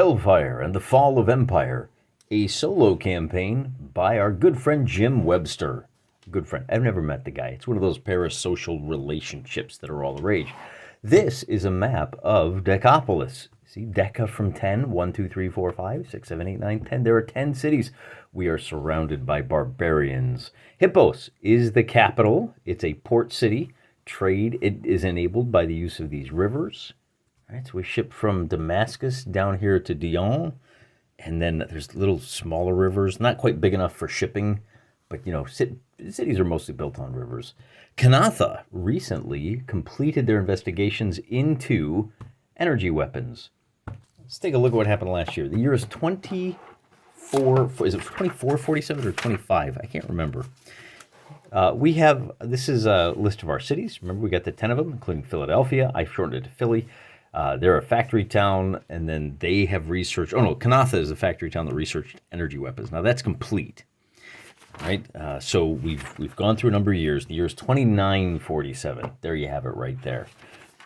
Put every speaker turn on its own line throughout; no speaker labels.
Hellfire and the Fall of Empire, a solo campaign by our good friend Jim Webster. Good friend. I've never met the guy. It's one of those parasocial relationships that are all the rage. This is a map of Decapolis. See, Deca from 10, 1, 2, 3, 4, 5, 6, 7, 8, 9, 10. There are 10 cities. We are surrounded by barbarians. Hippos is the capital. It's a port city. Trade it is enabled by the use of these rivers. All right, so we ship from Damascus down here to Dijon. And then there's little smaller rivers, not quite big enough for shipping, but, you know, cities are mostly built on rivers. Kanatha recently completed their investigations into energy weapons. Let's take a look at what happened last year. The year is 24, is it 2447 or 25? I can't remember. This is a list of our cities. Remember, we got the 10 of them, including Philadelphia. I shortened it to Philly. They're a factory town, and then they have researched. Oh no, Kanatha is a factory town that researched energy weapons. Now that's complete, right? So we've gone through a number of years. The year is 2947. There you have it, right there.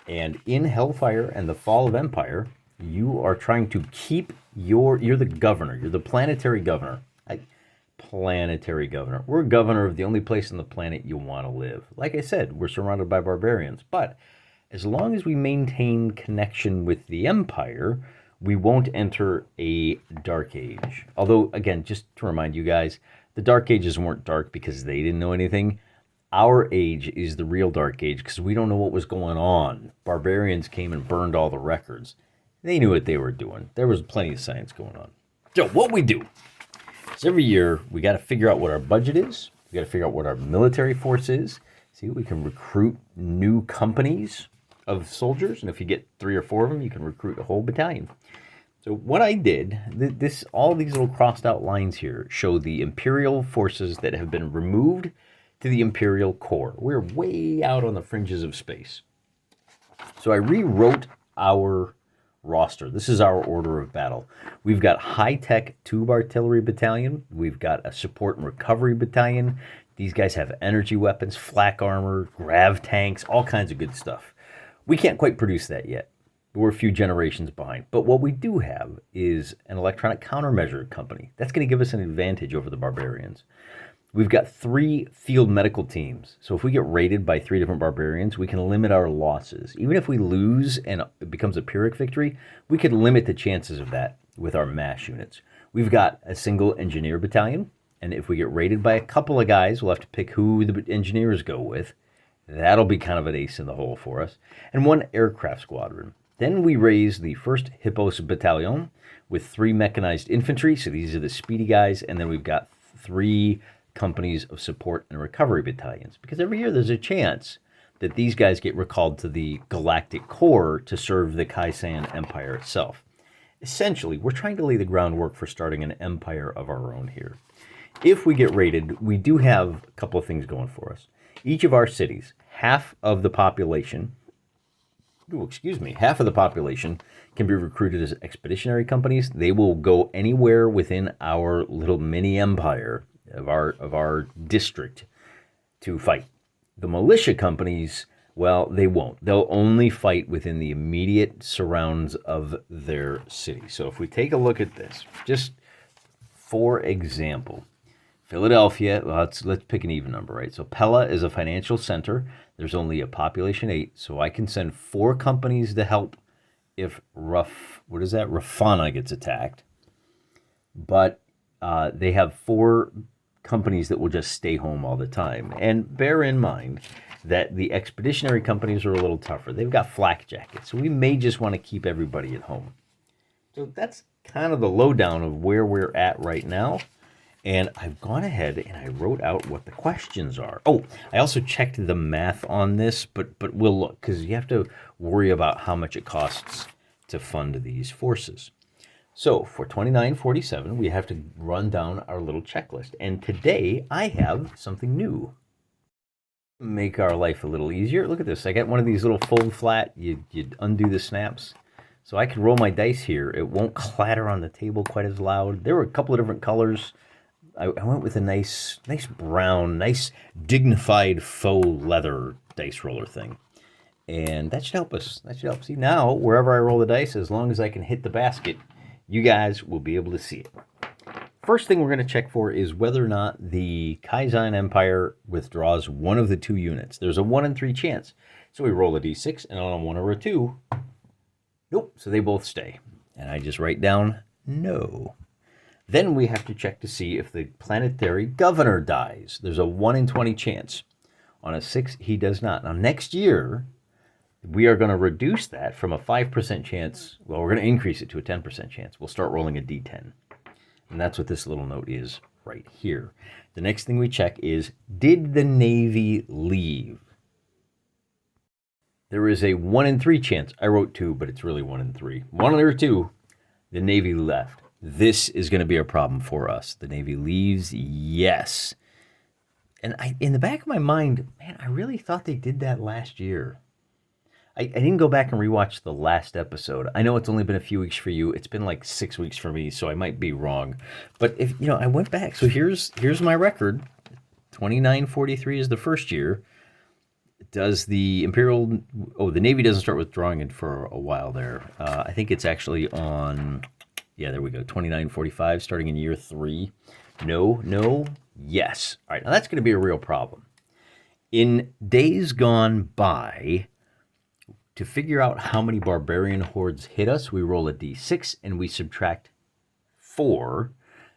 And in Hellfire and the Fall of Empire, you are trying to keep you're the governor. You're the planetary governor. Planetary governor. We're governor of the only place on the planet you want to live. Like I said, we're surrounded by barbarians, but as long as we maintain connection with the Empire, we won't enter a Dark Age. Although, again, just to remind you guys, the Dark Ages weren't dark because they didn't know anything. Our age is the real Dark Age because we don't know what was going on. Barbarians came and burned all the records. They knew what they were doing. There was plenty of science going on. So what we do is every year we got to figure out what our budget is. We got to figure out what our military force is. See, we can recruit new companies of soldiers, and if you get 3 or 4 of them, you can recruit a whole battalion. So what I did, all these little crossed out lines here show the Imperial forces that have been removed to the Imperial core. We're way out on the fringes of space. So I rewrote our roster. This is our order of battle. We've got high-tech tube artillery battalion. We've got a support and recovery battalion. These guys have energy weapons, flak armor, grav tanks, all kinds of good stuff. We can't quite produce that yet. We're a few generations behind. But what we do have is an electronic countermeasure company. That's going to give us an advantage over the barbarians. We've got 3 field medical teams. So if we get raided by 3 different barbarians, we can limit our losses. Even if we lose and it becomes a Pyrrhic victory, we can limit the chances of that with our MASH units. We've got a single engineer battalion. And if we get raided by a couple of guys, we'll have to pick who the engineers go with. That'll be kind of an ace in the hole for us. And 1 aircraft squadron. Then we raise the 1st Hippos Battalion with 3 mechanized infantry. So these are the speedy guys. And then we've got 3 companies of support and recovery battalions. Because every year there's a chance that these guys get recalled to the galactic core to serve the Kaisan Empire itself. Essentially, we're trying to lay the groundwork for starting an empire of our own here. If we get raided, we do have a couple of things going for us. Each of our cities, half of the population can be recruited as expeditionary companies. They will go anywhere within our little mini empire of our district to fight. The militia companies, well, they won't. They'll only fight within the immediate surrounds of their city. So if we take a look at this, just for example, Philadelphia, well, let's pick an even number, right? So Pella is a financial center. There's only a population 8, so I can send 4 companies to help if Rafana gets attacked. But they have 4 companies that will just stay home all the time. And bear in mind that the expeditionary companies are a little tougher. They've got flak jackets, so we may just want to keep everybody at home. So that's kind of the lowdown of where we're at right now. And I've gone ahead and I wrote out what the questions are. Oh, I also checked the math on this, but we'll look, because you have to worry about how much it costs to fund these forces. So for 2947, we have to run down our little checklist. And today I have something new. Make our life a little easier. Look at this. I got one of these little fold flat. You undo the snaps. So I can roll my dice here. It won't clatter on the table quite as loud. There were a couple of different colors. I went with a nice brown, nice dignified faux leather dice roller thing. And that should help us. That should help. See, now, wherever I roll the dice, as long as I can hit the basket, you guys will be able to see it. First thing we're going to check for is whether or not the Kaizen Empire withdraws one of the two units. There's a 1 in 3 chance. So we roll a d6, and on a 1 or a 2, nope, so they both stay. And I just write down no. Then we have to check to see if the planetary governor dies. There's a 1 in 20 chance. On a 6, he does not. Now, next year, we are going to reduce that from a 5% chance. Well, we're going to increase it to a 10% chance. We'll start rolling a d10. And that's what this little note is right here. The next thing we check is, did the Navy leave? There is a 1 in 3 chance. I wrote 2, but it's really 1 in 3. 1 or 2, the Navy left. This is going to be a problem for us. The Navy leaves, yes. And in the back of my mind, man, I really thought they did that last year. I didn't go back and rewatch the last episode. I know it's only been a few weeks for you. It's been like 6 weeks for me, so I might be wrong. But if I went back. So here's my record. 2943 is the first year. Does the Imperial? Oh, the Navy doesn't start withdrawing it for a while there. I think it's actually on. Yeah, there we go. 2945, starting in year 3. No, yes. All right, now that's going to be a real problem. In days gone by, to figure out how many barbarian hordes hit us, we roll a d6 and we subtract 4.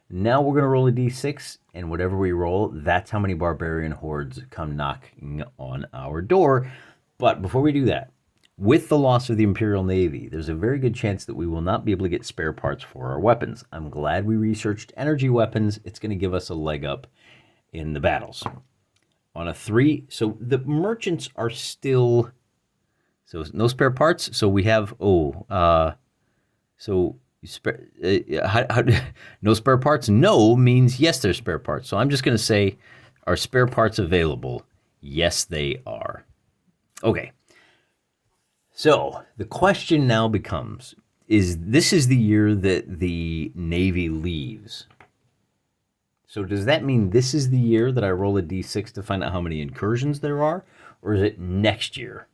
Now we're going to roll a d6, and whatever we roll, that's how many barbarian hordes come knocking on our door. But before we do that, with the loss of the Imperial Navy, there's a very good chance that we will not be able to get spare parts for our weapons. I'm glad we researched energy weapons. It's going to give us a leg up in the battles. On a 3, so the merchants are still... So no spare parts. So we have no spare parts. No means yes, there's spare parts. So I'm just going to say, are spare parts available? Yes, they are. Okay. So the question now becomes: this is the year that the Navy leaves? So does that mean this is the year that I roll a d6 to find out how many incursions there are, or is it next year?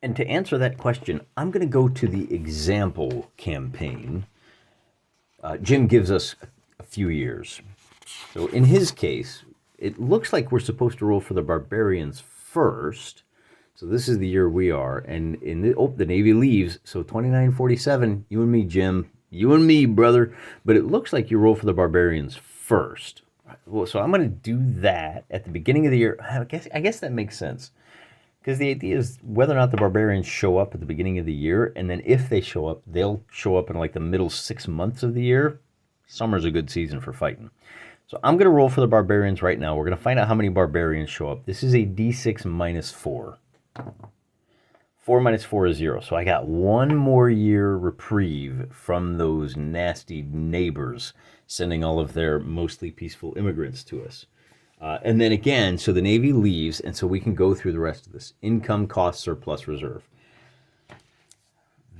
And to answer that question, I'm going to go to the example campaign. Jim gives us a few years. So in his case, it looks like we're supposed to roll for the barbarians first. So this is the year we are. And the Navy leaves. So 2947, you and me, Jim. You and me, brother. But it looks like you roll for the barbarians first. Well, so I'm going to do that at the beginning of the year. I guess that makes sense. Because the idea is whether or not the barbarians show up at the beginning of the year, and then if they show up, they'll show up in like the middle 6 months of the year. Summer's a good season for fighting. So I'm going to roll for the barbarians right now. We're going to find out how many barbarians show up. This is a d6 minus 4. 4 minus 4 is 0. So I got 1 more year reprieve from those nasty neighbors sending all of their mostly peaceful immigrants to us. And then again, so the Navy leaves, and so we can go through the rest of this. Income, cost, surplus, reserve.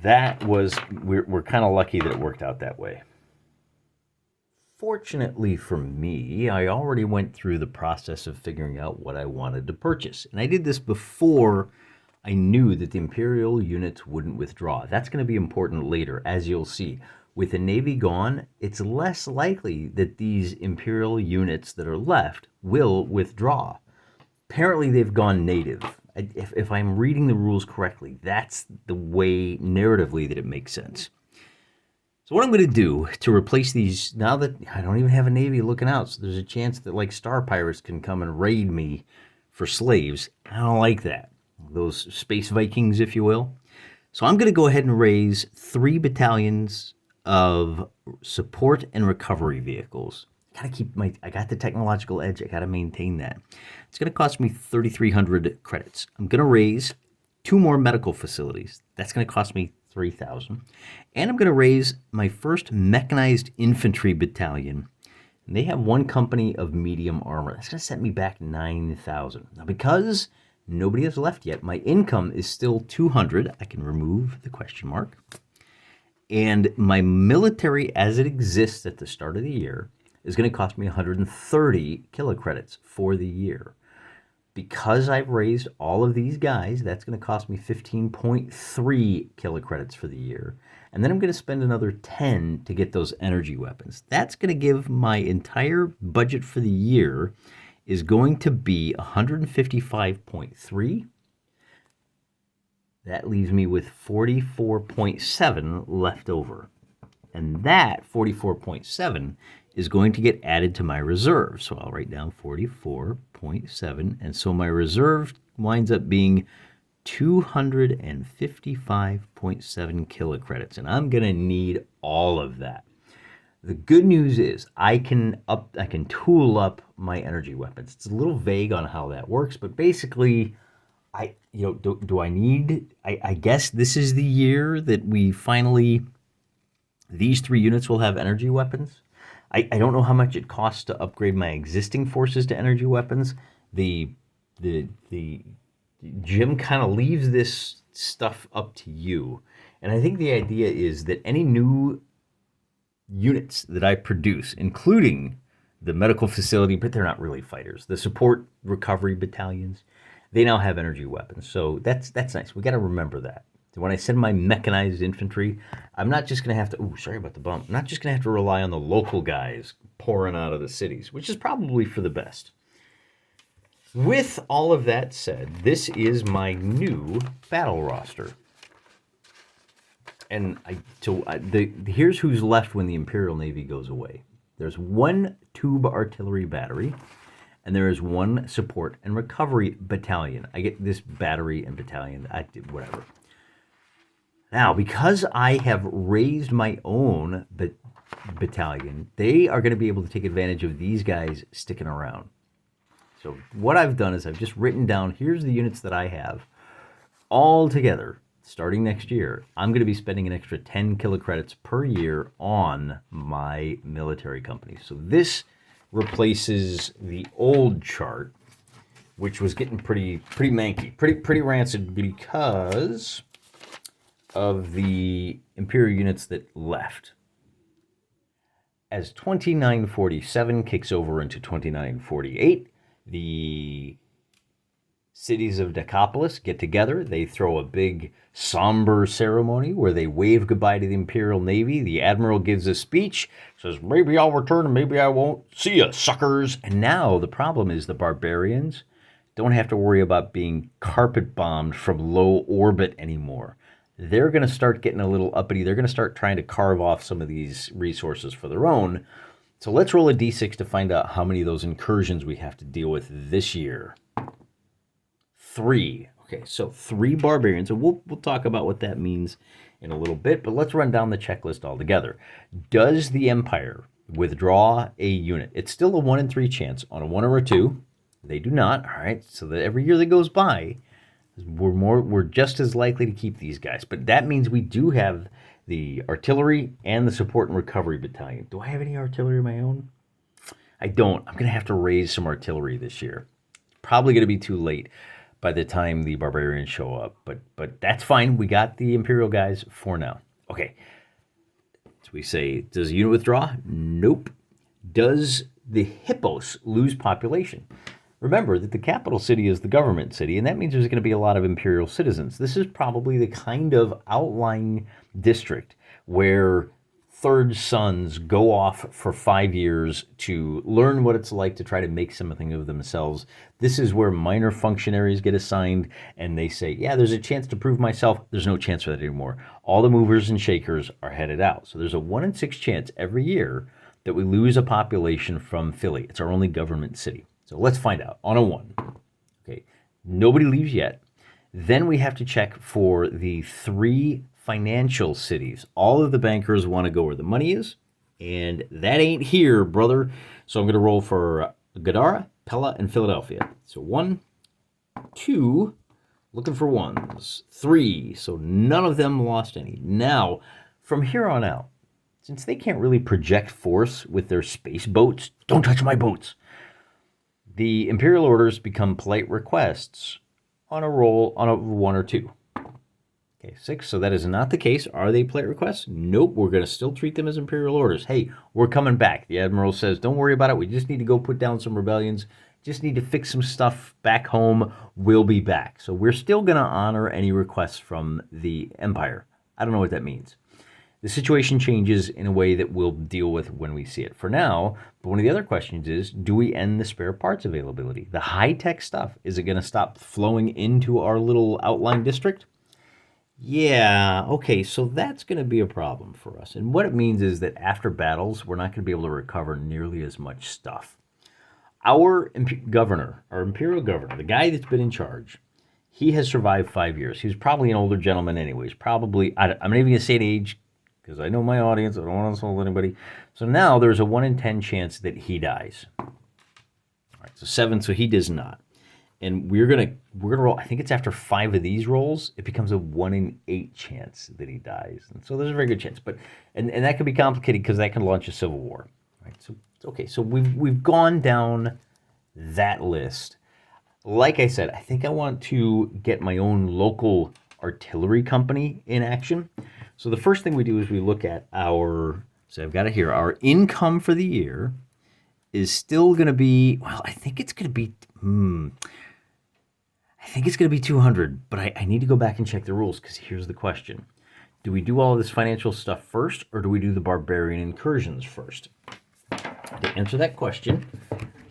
We're kind of lucky that it worked out that way. Fortunately for me, I already went through the process of figuring out what I wanted to purchase. And I did this before I knew that the Imperial units wouldn't withdraw. That's going to be important later, as you'll see. With the Navy gone, it's less likely that these Imperial units that are left will withdraw. Apparently, they've gone native. If I'm reading the rules correctly, that's the way narratively that it makes sense. So what I'm going to do to replace these, now that I don't even have a Navy looking out, so there's a chance that like Star Pirates can come and raid me for slaves. I don't like that. Those space Vikings, if you will. So I'm going to go ahead and raise 3 battalions of support and recovery vehicles. I got the technological edge. I got to maintain that. It's going to cost me 3,300 credits. I'm going to raise 2 more medical facilities. That's going to cost me 3,000. And I'm going to raise my first mechanized infantry battalion. And they have 1 company of medium armor. That's going to set me back 9,000. Now, because nobody has left yet, my income is still 200. I can remove the question mark. And my military as it exists at the start of the year is going to cost me 130 kilocredits for the year. Because I've raised all of these guys, that's going to cost me 15.3 kilocredits for the year. And then I'm going to spend another 10 to get those energy weapons. That's going to give my entire budget for the year is going to be 155.3. That leaves me with 44.7 left over. And that 44.7 is going to get added to my reserve. So I'll write down 44.7. And so my reserve winds up being 255.7 kilocredits. And I'm going to need all of that. The good news is I can tool up my energy weapons. It's a little vague on how that works, but basically, I guess this is the year that we finally, these 3 units will have energy weapons. I don't know how much it costs to upgrade my existing forces to energy weapons. The Jim kind of leaves this stuff up to you. And I think the idea is that any new units that I produce, including the medical facility, but they're not really fighters, the support recovery battalions, they now have energy weapons. So that's nice. We got to remember that. So when I send my mechanized infantry, I'm not just going to have to, sorry about the bump, I'm not just going to have to rely on the local guys pouring out of the cities, which is probably for the best. With all of that said, this is my new battle roster. And here's who's left when the Imperial Navy goes away. There's 1 tube artillery battery, and there is 1 support and recovery battalion. I get this battery and battalion, whatever. Now, because I have raised my own battalion, they are going to be able to take advantage of these guys sticking around. So what I've done is I've just written down, here's the units that I have all together. Starting next year, I'm going to be spending an extra 10 kilocredits per year on my military company. So this replaces the old chart, which was getting pretty manky, pretty rancid because of the Imperial units that left. As 2947 kicks over into 2948, the cities of Decapolis get together. They throw a big somber ceremony where they wave goodbye to the Imperial Navy. The admiral gives a speech, says, maybe I'll return and maybe I won't. See ya, suckers. And now the problem is the barbarians don't have to worry about being carpet bombed from low orbit anymore. They're going to start getting a little uppity. They're going to start trying to carve off some of these resources for their own. So let's roll a d6 to find out how many of those incursions we have to deal with this year. 3. Okay, so 3 barbarians, and we'll talk about what that means in a little bit, but let's run down the checklist altogether. Does the Empire withdraw a unit? It's still a 1 in 3 chance on a 1 or a 2. They do not, all right? So that every year that goes by, we're just as likely to keep these guys. But that means we do have the artillery and the support and recovery battalion. Do I have any artillery of my own? I don't. I'm going to have to raise some artillery this year. Probably going to be too late by the time the barbarians show up. But that's fine. We got the Imperial guys for now. Okay. So we say, does a unit withdraw? Nope. Does the Hippos lose population? Remember that the capital city is the government city, and that means there's going to be a lot of Imperial citizens. This is probably the kind of outlying district where third sons go off for 5 years to learn what it's like to try to make something of themselves. This is where minor functionaries get assigned, and they say, yeah, there's a chance to prove myself. There's no chance for that anymore. All the movers and shakers are headed out. So there's a 1 in 6 chance every year that we lose a population from Philly. It's our only government city. So let's find out on a 1. Okay, nobody leaves yet. Then we have to check for the 3 financial cities. All of the bankers want to go where the money is, and that ain't here, brother. So I'm going to roll for Gadara, Pella, and Philadelphia. So 1, 2, looking for 1s, 3. So none of them lost any. Now, from here on out, since they can't really project force with their space boats, don't touch my boats. The Imperial orders become polite requests on a roll on a 1 or 2. Okay, 6. So that is not the case. Are they polite requests? Nope. We're going to still treat them as Imperial orders. Hey, we're coming back. The Admiral says, don't worry about it. We just need to go put down some rebellions, Just need to fix some stuff back home. We'll be back. So we're still going to honor any requests from the Empire. I don't know what that means. The situation changes in a way that we'll deal with when we see it. For now, but one of the other questions is, do we end the spare parts availability? The high-tech stuff, is it going to stop flowing into our little outlying district? Yeah, okay, so that's going to be a problem for us. And what it means is that after battles, we're not going to be able to recover nearly as much stuff. Our governor, our Imperial governor, the guy that's been in charge, he has survived 5 years. He was probably an older gentleman anyways. Probably, I'm not even going to say an age, because I know my audience. I don't want to insult anybody. So now there's a 1 in 10 chance that he dies. All right, so 7, so he does not. And we're gonna roll. I think it's after 5 of these rolls, it becomes a 1 in 8 chance that he dies. And so there's a very good chance. But and that could be complicated because that can launch a civil war. Right. So okay. So we've gone down that list. Like I said, I think I want to get my own local artillery company in action. So the first thing we do is we look at our, so I've got it here, our income for the year is still going to be, well, I think it's going to be, I think it's going to be 200, but I need to go back and check the rules because here's the question. Do we do all of this financial stuff first or do we do the barbarian incursions first? To answer that question,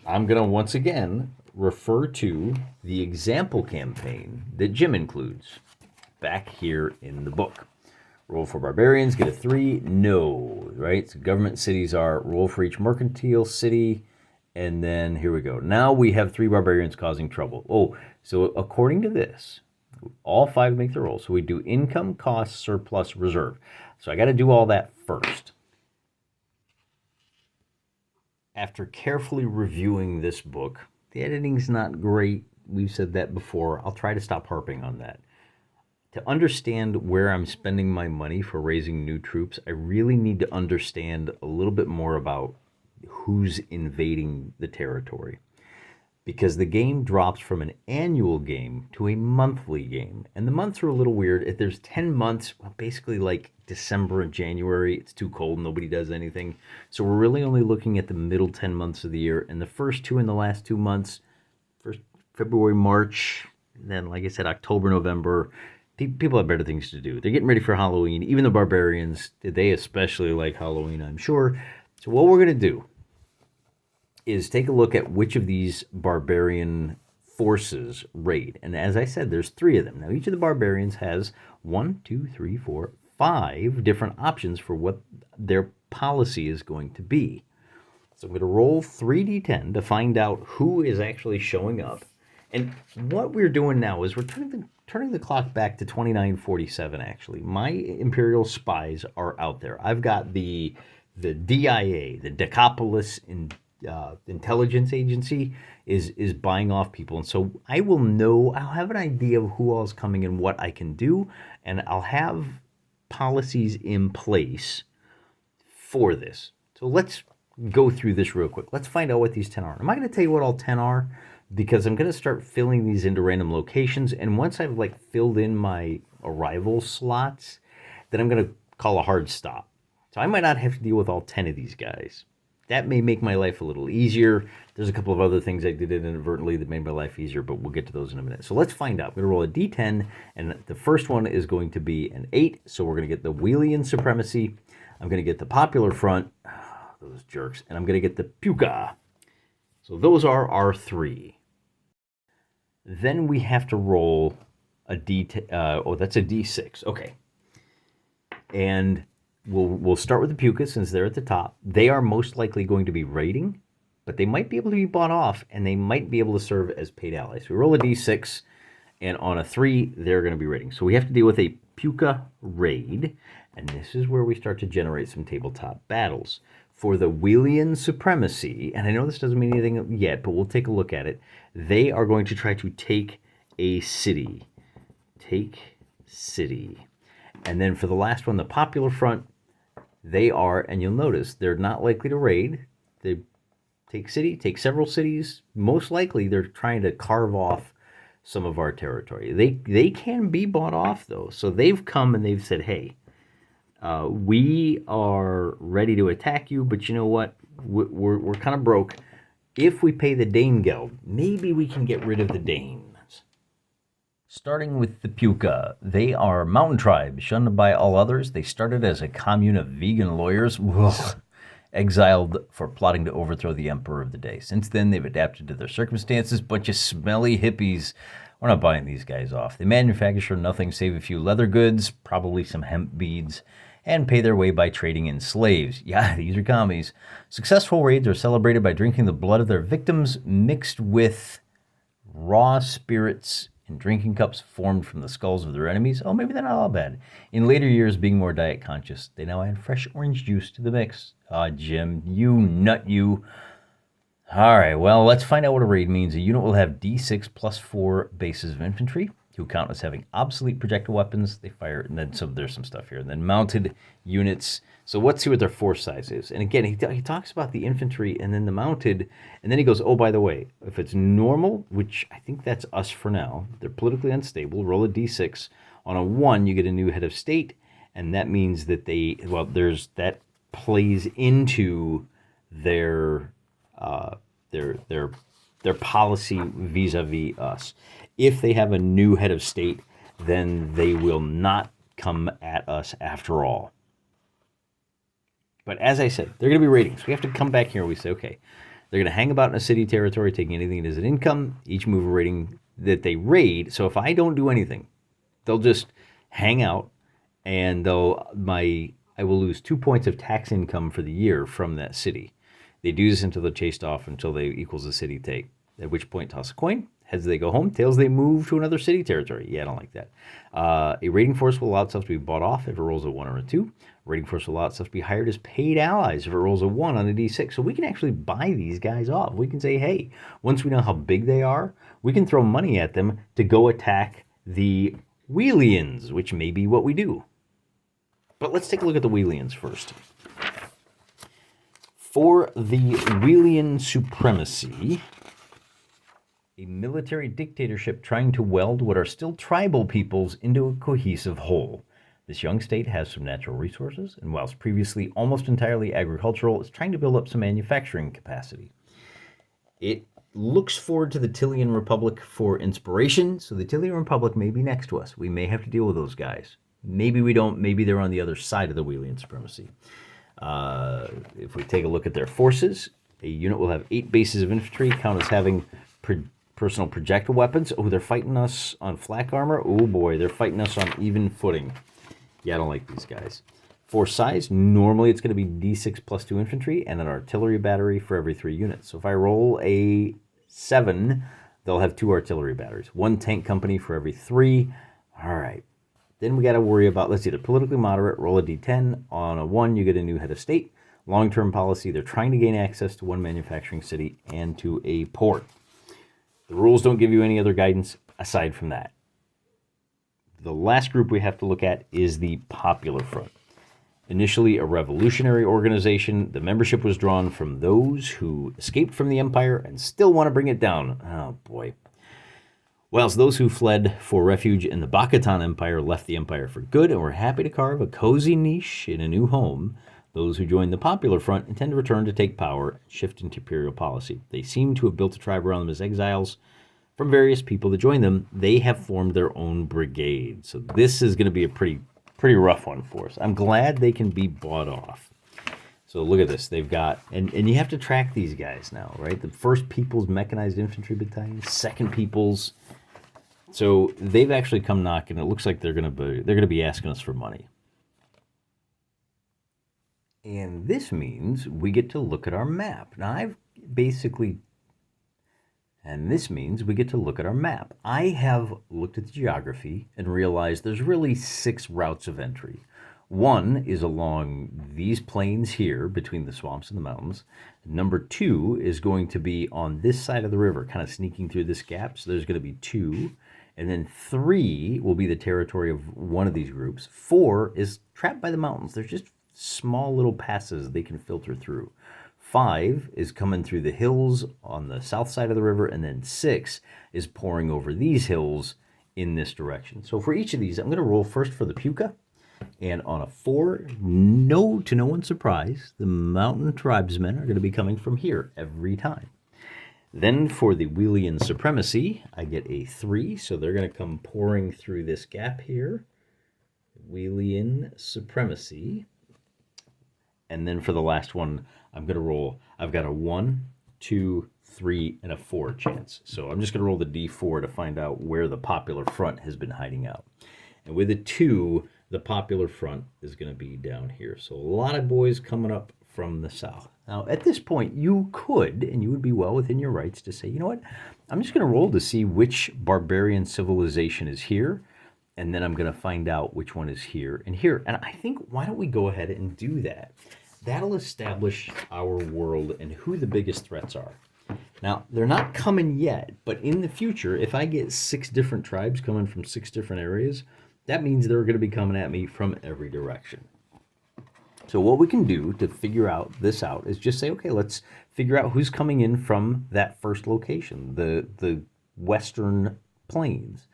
I'm going to once again refer to the example campaign that Jim includes back here in the book. Roll for barbarians, get a 3. No, right? So government cities are roll for each mercantile city. And then here we go. Now we have 3 barbarians causing trouble. Oh, so according to this, all 5 make the roll. So we do income, cost, surplus, reserve. So I got to do all that first. After carefully reviewing this book, the editing's not great. We've said that before. I'll try to stop harping on that. To understand where I'm spending my money for raising new troops, I really need to understand a little bit more about who's invading the territory. Because the game drops from an annual game to a monthly game. And the months are a little weird. If there's 10 months, well, basically like December and January, it's too cold, nobody does anything. So we're really only looking at the middle 10 months of the year. And the first 2 and the last 2 months, first February, March, and then like I said, October, November, people have better things to do. They're getting ready for Halloween. Even the barbarians, they especially like Halloween, I'm sure. So what we're going to do is take a look at which of these barbarian forces raid. And as I said, there's 3 of them. Now, each of the barbarians has 1, 2, 3, 4, 5 different options for what their policy is going to be. So I'm going to roll 3d10 to find out who is actually showing up. And what we're doing now is we're turning the clock back to 2947, actually. My Imperial spies are out there. I've got the DIA, the Decapolis intelligence agency, is buying off people. And so I'll have an idea of who all is coming and what I can do, and I'll have policies in place for this. So let's go through this real quick. Let's find out what these 10 are. I'm not going to tell you what all 10 are, because I'm going to start filling these into random locations. And once I've filled in my arrival slots, then I'm going to call a hard stop. So I might not have to deal with all 10 of these guys. That may make my life a little easier. There's a couple of other things I did inadvertently that made my life easier, but we'll get to those in a minute. So let's find out. I'm going to roll a d10, and the first one is going to be an 8. So we're going to get the Wheelan supremacy. I'm going to get the popular front. Those jerks. And I'm going to get the Puka. So those are our 3. Then we have to roll a that's a d6. Okay. And we'll start with the Puka since they're at the top. They are most likely going to be raiding, but they might be able to be bought off, and they might be able to serve as paid allies. We roll a d6, and on a 3, they're going to be raiding. So we have to deal with a Puka raid, and this is where we start to generate some tabletop battles. For the Wheelan supremacy, and I know this doesn't mean anything yet, but we'll take a look at it. They are going to try to take a city. Take city. And then for the last one, the popular front, they are, and you'll notice, they're not likely to raid. They take several cities. Most likely, they're trying to carve off some of our territory. They can be bought off, though. So they've come and they've said, hey, we are ready to attack you, but you know what? We're kind of broke. If we pay the Dane Geld, maybe we can get rid of the Danes. Starting with the Puka, they are mountain tribes, shunned by all others. They started as a commune of vegan lawyers, exiled for plotting to overthrow the emperor of the day. Since then, they've adapted to their circumstances. Bunch of smelly hippies. We're not buying these guys off. They manufacture nothing save a few leather goods, probably some hemp beads, and pay their way by trading in slaves. Yeah, these are commies. Successful raids are celebrated by drinking the blood of their victims mixed with raw spirits in drinking cups formed from the skulls of their enemies. Oh, maybe they're not all bad. In later years, being more diet conscious, they now add fresh orange juice to the mix. Ah, Jim, you nut you. All right, well, let's find out what a raid means. A unit will have D6 plus 4 bases of infantry, who count as having obsolete projectile weapons. They fire, and then there's some stuff here. And then mounted units. So let's see what their force size is. And again, he talks about the infantry and then the mounted, and then he goes, oh, by the way, if it's normal, which I think that's us for now, they're politically unstable, roll a D6. On a 1, you get a new head of state, and that means that that plays into their policy vis-a-vis us. If they have a new head of state, then they will not come at us after all. But as I said, they're going to be raiding. So we have to come back here and we say, okay, they're going to hang about in a city territory, taking anything that is an income, each move a rating that they raid. So if I don't do anything, they'll just hang out, and I will lose 2 points of tax income for the year from that city. They do this until they're chased off, until they equals the city take. At which point, toss a coin. Heads, they go home. Tails, they move to another city territory. Yeah, I don't like that. A raiding force will allow itself to be bought off if it rolls a 1 or a 2. A raiding force will allow itself to be hired as paid allies if it rolls a 1 on a D6. So we can actually buy these guys off. We can say, hey, once we know how big they are, we can throw money at them to go attack the Wheelians, which may be what we do. But let's take a look at the Wheelians first. For the Wheelian supremacy, a military dictatorship trying to weld what are still tribal peoples into a cohesive whole. This young state has some natural resources, and whilst previously almost entirely agricultural, is trying to build up some manufacturing capacity. It looks forward to the Tillian Republic for inspiration, so the Tillian Republic may be next to us. We may have to deal with those guys. Maybe we don't. Maybe they're on the other side of the Wheelian supremacy. If we take a look at their forces, a unit will have 8 bases of infantry, count as having personal projectile weapons. Oh, they're fighting us on flak armor. Oh boy, they're fighting us on even footing. Yeah, I don't like these guys. Force size, normally it's going to be D6 plus 2 infantry and an artillery battery for every 3 units. So if I roll a 7, they'll have 2 artillery batteries. 1 tank company for every 3. All right. Then we got to worry about, let's see, they're politically moderate, roll a D10. On a 1, you get a new head of state. Long-term policy, they're trying to gain access to 1 manufacturing city and to a port. The rules don't give you any other guidance aside from that. The last group we have to look at is the Popular Front. Initially a revolutionary organization, the membership was drawn from those who escaped from the empire and still want to bring it down. Oh boy. Whilst those who fled for refuge in the Bakatan Empire left the empire for good and were happy to carve a cozy niche in a new home, those who joined the Popular Front intend to return to take power and shift into imperial policy. They seem to have built a tribe around them as exiles from various people that joined them. They have formed their own brigade. So this is going to be a pretty rough one for us. I'm glad they can be bought off. So look at this. They've got, and you have to track these guys now, right? The 1st People's Mechanized Infantry Battalion, 2nd People's. So they've actually come knocking. It looks like they're going to be asking us for money. And this means we get to look at our map. Now this means we get to look at our map. I have looked at the geography and realized there's really 6 routes of entry. 1 is along these plains here between the swamps and the mountains. Number 2 is going to be on this side of the river, kind of sneaking through this gap. So there's going to be 2. And then 3 will be the territory of one of these groups. 4 is trapped by the mountains. There's just small little passes they can filter through. 5 is coming through the hills on the south side of the river, and then 6 is pouring over these hills in this direction. So for each of these, I'm going to roll first for the Puka, and on a 4, to no one's surprise, the mountain tribesmen are going to be coming from here every time. Then for the Wheelan supremacy, I get a 3, so they're going to come pouring through this gap here. Wheelan supremacy. And then for the last one, I'm going to roll, I've got a 1, 2, 3, and a 4 chance. So I'm just going to roll the D4 to find out where the popular front has been hiding out. And with a 2, the popular front is going to be down here. So a lot of boys coming up from the south. Now, at this point, you could, and you would be well within your rights to say, you know what, I'm just going to roll to see which barbarian civilization is here, and then I'm going to find out which one is here and here. And I think, why don't we go ahead and do that? That'll establish our world and who the biggest threats are. Now, they're not coming yet, but in the future, if I get 6 different tribes coming from 6 different areas, that means they're going to be coming at me from every direction. So what we can do to figure out this out is just say, okay, let's figure out who's coming in from that first location, the Western Plains.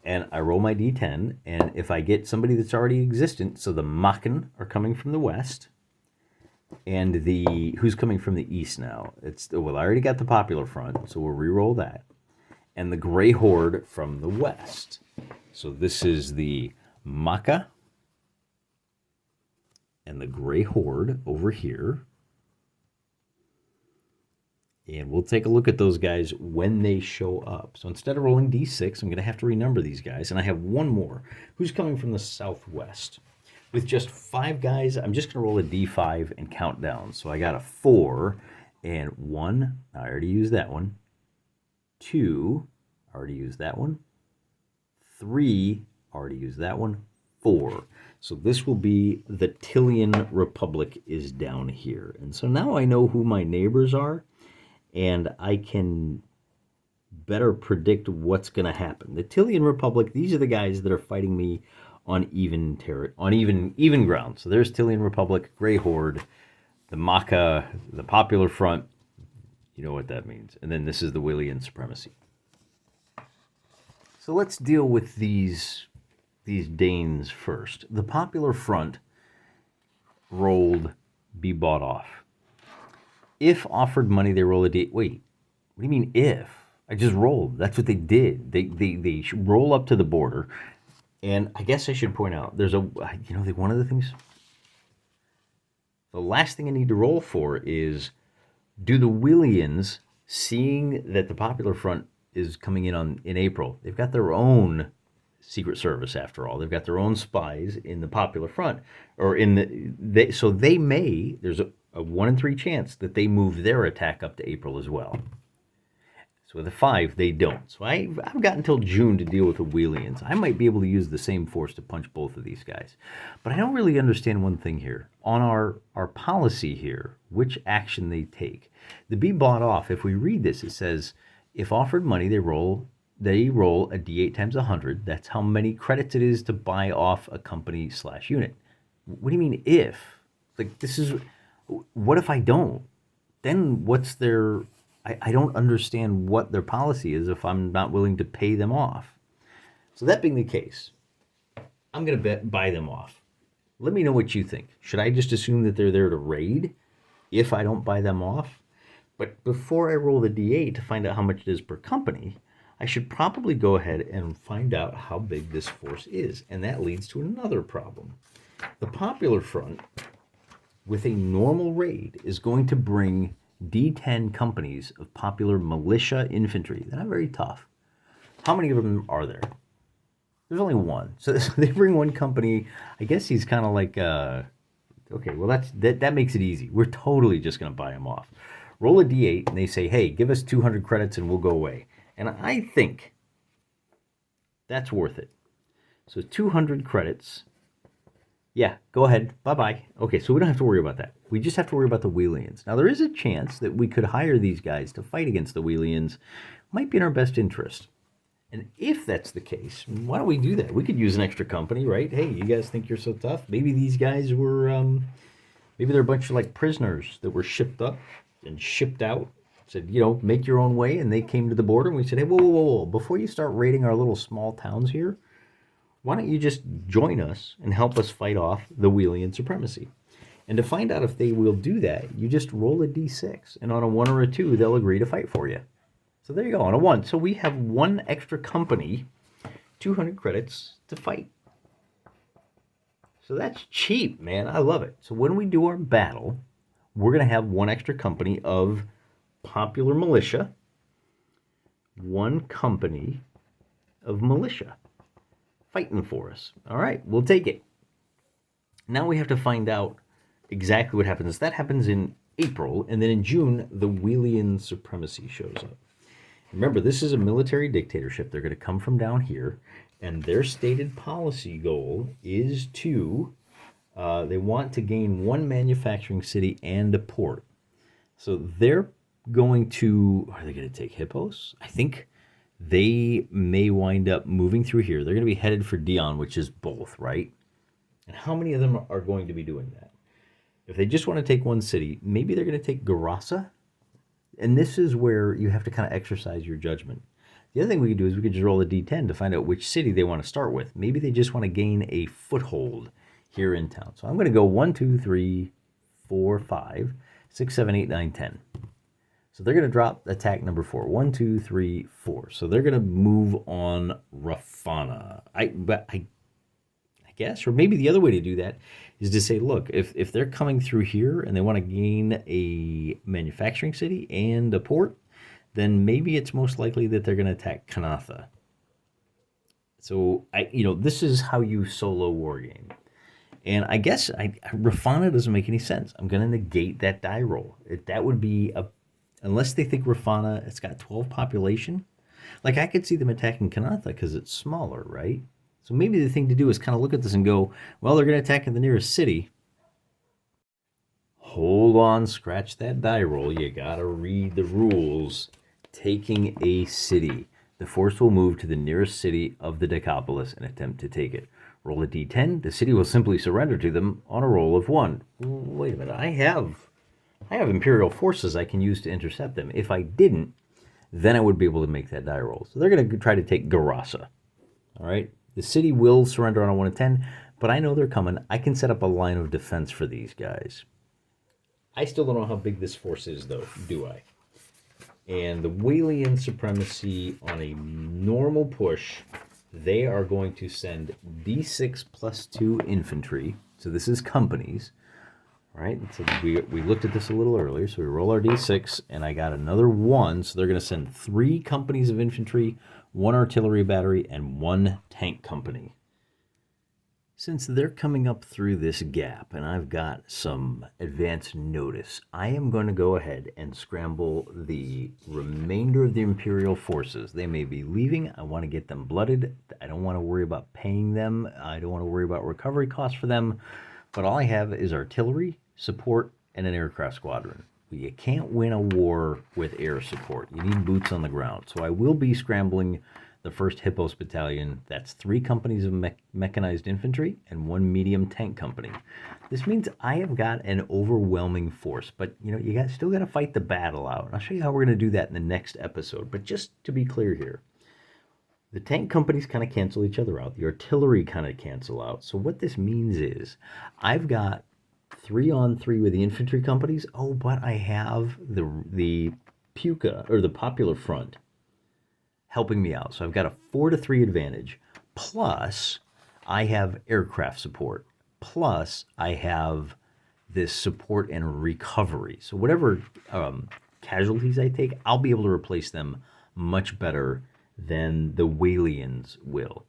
And I roll my D10, and if I get somebody that's already existent, so the Makan are coming from the west, and who's coming from the east now? Well, I already got the popular front, so we'll re-roll that. And the Grey Horde from the west. So this is the Maka and the Grey Horde over here. And we'll take a look at those guys when they show up. So instead of rolling D6, I'm going to have to renumber these guys. And I have one more who's coming from the southwest. With just 5 guys, I'm just going to roll a D5 and count down. So I got a 4 and 1. I already used that one. 2, I already used that one. 3, already used that one. 4. So this will be the Tillian Republic is down here. And so now I know who my neighbors are, and I can better predict what's going to happen. The Tillian Republic, these are the guys that are fighting me on even ground. So there's Tillian Republic, Grey Horde, the Maka, the Popular Front. You know what that means. And then this is the Wheelan supremacy. So let's deal with these Danes first. The Popular Front rolled be bought off. If offered money, they roll a D. Wait, what do you mean if? I just rolled. That's what they did. They roll up to the border. And I guess I should point out, there's one of the things, the last thing I need to roll for is, do the Wheelians, seeing that the Popular Front is coming in April, they've got their own Secret Service after all. They've got their own spies in the Popular Front, or so they may, there's a 1 in 3 chance that they move their attack up to April as well. So with a 5, they don't. So I've got until June to deal with the Wheelians. I might be able to use the same force to punch both of these guys. But I don't really understand one thing here. On our policy here, which action they take. The be bought off, if we read this, it says, if offered money, they roll a D8 times 100. That's how many credits it is to buy off a company/unit. What do you mean if? Like, this is, what if I don't? Then what's their, I don't understand what their policy is if I'm not willing to pay them off. So that being the case, I'm going to buy them off. Let me know what you think. Should I just assume that they're there to raid if I don't buy them off? But before I roll the D8 to find out how much it is per company, I should probably go ahead and find out how big this force is. And that leads to another problem. The Popular Front, with a normal raid, is going to bring D10 companies of popular militia infantry. They're not very tough. How many of them are there? There's only one. So they bring one company. I guess he's kind of like, okay, well, that makes it easy. We're totally just going to buy him off. Roll a D8, and they say, hey, give us 200 credits and we'll go away. And I think that's worth it. So 200 credits. Yeah, go ahead. Bye-bye. Okay, so we don't have to worry about that. We just have to worry about the Wheelians. Now, there is a chance that we could hire these guys to fight against the Wheelians. Might be in our best interest. And if that's the case, why don't we do that? We could use an extra company, right? Hey, you guys think you're so tough? Maybe these guys were, maybe they're a bunch of like prisoners that were shipped up and shipped out. Said, make your own way. And they came to the border and we said, hey, whoa. Before you start raiding our little small towns here, why don't you just join us and help us fight off the Wheelan supremacy? And to find out if they will do that, you just roll a D6. And on a 1 or a 2, they'll agree to fight for you. So there you go, on a 1. So we have 1 extra company, 200 credits to fight. So that's cheap, man. I love it. So when we do our battle, we're going to have 1 extra company of popular militia, 1 company of militia fighting for us. All right, we'll take it. Now we have to find out exactly what happens. That happens in April, and then in June, the Wheelan supremacy shows up. Remember, this is a military dictatorship. They're going to come from down here, and their stated policy goal is to, they want to gain 1 manufacturing city and a port. So they're going to, are they going to take Hippos? I think they may wind up moving through here. They're going to be headed for Dion, which is both, right? And how many of them are going to be doing that? If they just want to take 1 city, maybe they're going to take Garasa. And this is where you have to kind of exercise your judgment. The other thing we could do is we could just roll a d10 to find out which city they want to start with. Maybe they just want to gain a foothold here in town. So I'm going to go 1, 2, 3, 4, 5, 6, 7, 8, 9, 10. So they're going to drop attack number 4. 1, 2, 3, 4. So they're going to move on Rafana. I guess, or maybe the other way to do that is to say, look, if they're coming through here and they want to gain a manufacturing city and a port, then maybe it's most likely that they're going to attack Kanatha. So this is how you solo war game. And I guess Rafana doesn't make any sense. I'm going to negate that die roll. That would be unless they think Rafana, it's got 12 population. Like I could see them attacking Kanatha because it's smaller, right? So maybe the thing to do is kind of look at this and go, well, they're going to attack in the nearest city. Hold on, scratch that die roll. You got to read the rules. Taking a city. The force will move to the nearest city of the Decapolis and attempt to take it. Roll a d10. The city will simply surrender to them on a roll of 1. Wait a minute. I have Imperial forces I can use to intercept them. If I didn't, then I would be able to make that die roll. So they're going to try to take Garasa. All right? The city will surrender on a 1 of 10, but I know they're coming. I can set up a line of defense for these guys. I still don't know how big this force is, though, do I? And the Wheelan supremacy on a normal push, they are going to send D6 plus 2 infantry. So this is companies. All right, so we looked at this a little earlier. So we roll our D6, and I got another 1. So they're going to send 3 companies of infantry, 1 artillery battery, and 1 tank company. Since they're coming up through this gap, and I've got some advance notice, I am going to go ahead and scramble the remainder of the Imperial forces. They may be leaving. I want to get them blooded. I don't want to worry about paying them. I don't want to worry about recovery costs for them. But all I have is artillery, support, and an aircraft squadron. You can't win a war with air support. You need boots on the ground. So I will be scrambling the 1st Hippos Battalion. That's 3 companies of mechanized infantry and 1 medium tank company. This means I have got an overwhelming force, but you still got to fight the battle out. And I'll show you how we're going to do that in the next episode. But just to be clear here, the tank companies kind of cancel each other out. The artillery kind of cancel out. So what this means is I've got 3-on-3 with the infantry companies. Oh, but I have the Puka, or the Popular Front, helping me out. So I've got a 4-to-3 advantage. Plus, I have aircraft support. Plus, I have this support and recovery. So whatever casualties I take, I'll be able to replace them much better than the Wheelians will.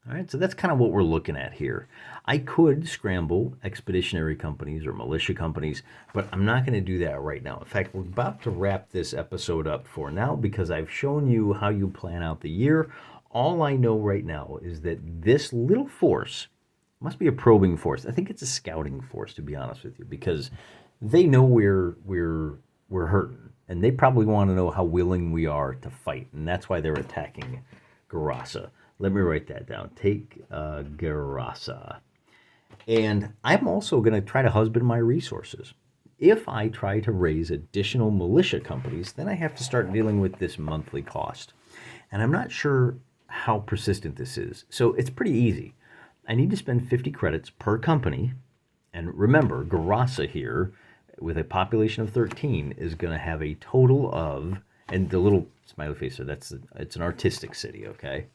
All right, so that's kind of what we're looking at here. I could scramble expeditionary companies or militia companies, but I'm not going to do that right now. In fact, we're about to wrap this episode up for now because I've shown you how you plan out the year. All I know right now is that this little force must be a probing force. I think it's a scouting force, to be honest with you, because they know we're hurting, and they probably want to know how willing we are to fight, and that's why they're attacking Garasa. Let me write that down. Take Garasa. And I'm also going to try to husband my resources. If I try to raise additional militia companies, then I have to start dealing with this monthly cost. And I'm not sure how persistent this is. So it's pretty easy. I need to spend 50 credits per company. And remember, Garasa here, with a population of 13, is going to have a total of And the little smiley face there, it's an artistic city, okay?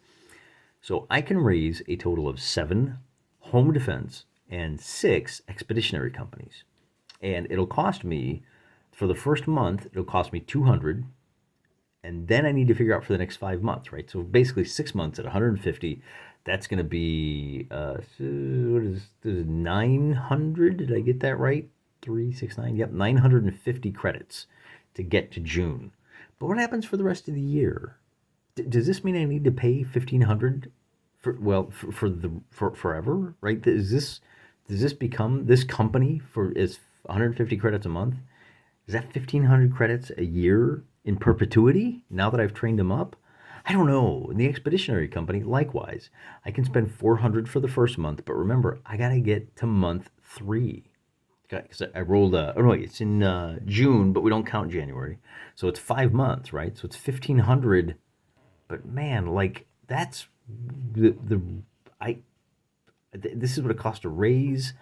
So I can raise a total of 7 home defense and 6 expeditionary companies. And it'll cost me, for the first month, it'll cost me 200, and then I need to figure out for the next 5 months, right? So basically 6 months at 150, that's going to be, what is 900? Did I get that right? 369, yep, 950 credits to get to June. But what happens for the rest of the year? Does this mean I need to pay 1,500 for forever, right? Does this become this company is 150 credits a month? Is that 1,500 credits a year in perpetuity now that I've trained them up? I don't know. In the expeditionary company, likewise, I can spend 400 for the first month, but remember, I got to get to month 3. Because I rolled it's in June, but we don't count January. So it's 5 months, right? So it's 1,500. But man, like, that's this is what it costs to raise.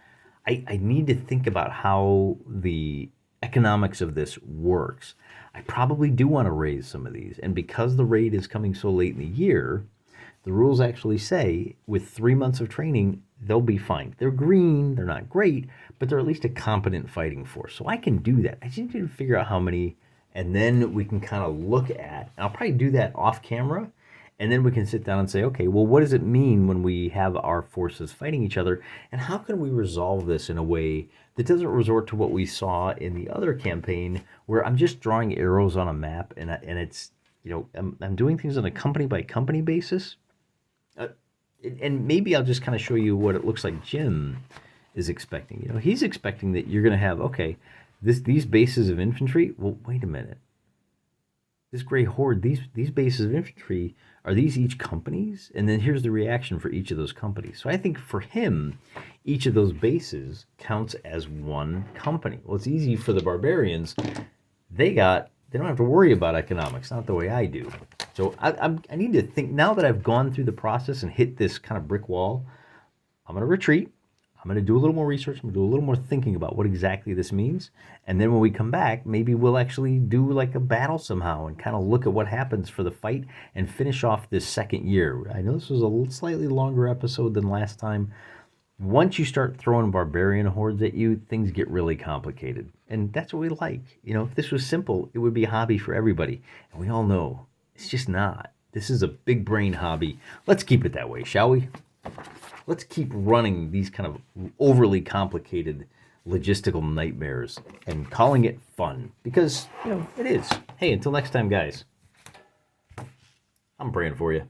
I need to think about how the economics of this works. I probably do want to raise some of these. And because the raid is coming so late in the year, the rules actually say with 3 months of training, they'll be fine. They're green, they're not great, but they're at least a competent fighting force. So I can do that. I just need to figure out how many, and then we can kind of look at, and I'll probably do that off camera, and then we can sit down and say, okay, well, what does it mean when we have our forces fighting each other, and how can we resolve this in a way that doesn't resort to what we saw in the other campaign, where I'm just drawing arrows on a map, and it's, I'm doing things on a company by company basis. And maybe I'll just kind of show you what it looks like Jim is expecting. He's expecting that you're going to have, okay, these bases of infantry. Well, wait a minute. This Grey Horde, these bases of infantry, are these each companies? And then here's the reaction for each of those companies. So I think for him, each of those bases counts as one company. Well, it's easy for the barbarians. They don't have to worry about economics, not the way I do. So I need to think, now that I've gone through the process and hit this kind of brick wall, I'm going to retreat. I'm going to do a little more research. I'm going to do a little more thinking about what exactly this means. And then when we come back, maybe we'll actually do like a battle somehow and kind of look at what happens for the fight and finish off this second year. I know this was a slightly longer episode than last time. Once you start throwing barbarian hordes at you, things get really complicated. And that's what we like. If this was simple, it would be a hobby for everybody. And we all know it's just not. This is a big brain hobby. Let's keep it that way, shall we? Let's keep running these kind of overly complicated logistical nightmares and calling it fun. Because, it is. Hey, until next time, guys. I'm praying for you.